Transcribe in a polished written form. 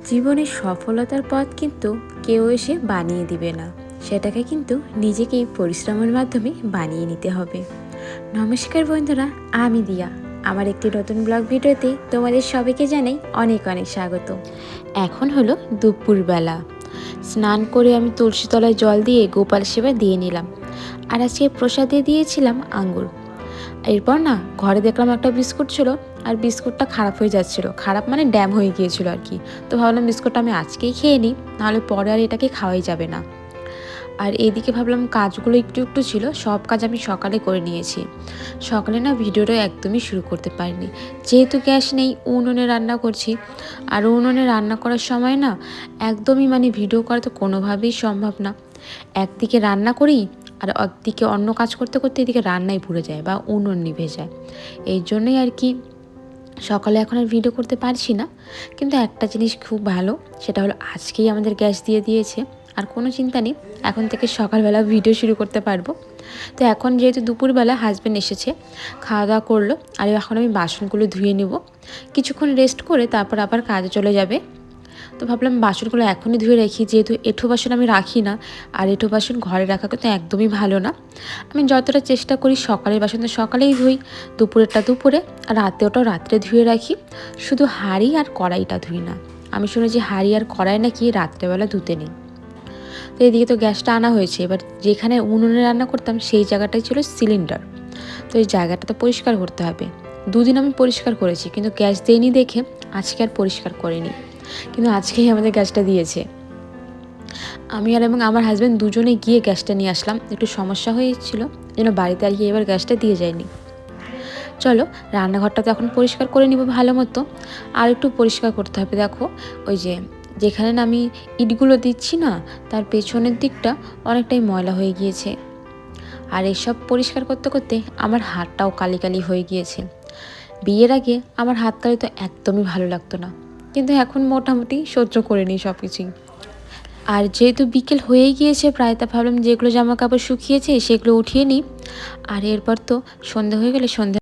জীবনের সফলতার পথ কিন্তু কেউ এসে বানিয়ে দিবে না, সেটাকে কিন্তু নিজেকেই পরিশ্রমের মাধ্যমে বানিয়ে নিতে হবে। নমস্কার বন্ধুরা, আমি দিয়া। আমার একটি নতুন ব্লগ ভিডিওতে তোমাদের সবাইকে জানাই অনেক অনেক স্বাগত। এখন হলো দুপুরবেলা। স্নান করে আমি তুলসী তলায় জল দিয়ে গোপাল সেবা দিয়ে নিলাম। আর আজকে প্রসাদে দিয়েছিলাম আঙ্গুর। এরপর না ঘরে দেখলাম একটা বিস্কুট ছিল, আর বিস্কুটটা খারাপ হয়ে যাচ্ছিল, খারাপ মানে ড্যাম হয়ে গিয়েছিল আর কি। তো ভাবলাম বিস্কুটটা আমি আজকেই খেয়ে নিই, নাহলে পরে আর এটাকে খাওয়াই যাবে না। আর এইদিকে ভাবলাম কাজগুলো একটু একটু ছিল, সব কাজ আমি সকালে করে নিয়েছি। সকালে না ভিডিওটা একদমই শুরু করতে পারিনি, যেহেতু গ্যাস নেই, উনুনে রান্না করছি। আর উনুনে রান্না করার সময় না একদমই ভিডিও করা তো কোনোভাবেই সম্ভব না। একদিকে রান্না করি আর একদিকে অন্য কাজ করতে করতে এদিকে রান্নাই পুড়ে যায় বা উনুন নিভে যায়। এই জন্যই আর কি সকালে এখন আর ভিডিও করতে পারছি না। কিন্তু একটা জিনিস খুব ভালো, সেটা হলো আজকেই আমাদের গ্যাস দিয়ে দিয়েছে, আর কোনো চিন্তা নেই, এখন থেকে সকালবেলা ভিডিও শুরু করতে পারবো। তো এখন যেহেতু দুপুরবেলা হাজব্যান্ড এসেছে, খাওয়া দাওয়া করলো, আর এখন আমি বাসনগুলো ধুয়ে নেব, কিছুক্ষণ রেস্ট করে তারপর আবার কাজে চলে যাবে। তো ভাবলাম বাসনগুলো এখনই ধুয়ে রাখি, যেহেতু এঁঠো বাসন আমি রাখি না, আর এঁঠো বাসন ঘরে রাখা কিন্তু একদমই ভালো না। আমি যতটা চেষ্টা করি সকালের বাসন তো সকালেই ধুই, দুপুরেরটা দুপুরে, আর রাতেওটাও রাত্রে ধুয়ে রাখি। শুধু হাঁড়ি আর কড়াইটা ধুই না। আমি শুনেছি হাঁড়ি আর কড়াই নাকি রাত্রেবেলা ধুতে নেই। তো এদিকে তো গ্যাসটা আনা হয়েছে, এবার যেখানে উনুনে রান্না করতাম সেই জায়গাটাই ছিল সিলিন্ডার। তো এই জায়গাটা তো পরিষ্কার করতে হবে। দুদিন আমি পরিষ্কার করেছি, কিন্তু গ্যাস দেয়নি দেখে আজকে আর পরিষ্কার করিনি। কিন্তু আজকেই আমাদের গ্যাসটা দিয়েছে। আমি আর আমার হাজব্যান্ড দুজনে গিয়ে গ্যাসটা নিয়ে আসলাম, একটু সমস্যা হয়েছিল যেন বাড়িতে আর গিয়ে এবার গ্যাসটা দিয়ে যায়নি। চলো রান্নাঘরটা তো এখন পরিষ্কার করে নিব ভালো মতো। আর একটু পরিষ্কার করতে হবে। দেখো ওই যেখানে না আমি ইটগুলো দিচ্ছি না, তার পেছনের দিকটা অনেকটাই ময়লা হয়ে গিয়েছে। আর এসব পরিষ্কার করতে করতে আমার হাতটাও কালি কালি হয়ে গিয়েছে। বিয়ের আগে আমার হাত কালি তো একদমই ভালো লাগতো না, কিন্তু এখন মোটামুটি সহ্য করে নিই সব কিছুই। আর যেহেতু বিকেল হয়েই গিয়েছে প্রায়, তা ভাবলাম যেগুলো জামা কাপড় শুকিয়েছে সেগুলো উঠিয়ে নিই। আর এরপর তো সন্ধ্যা হয়ে গেলে সন্ধ্যা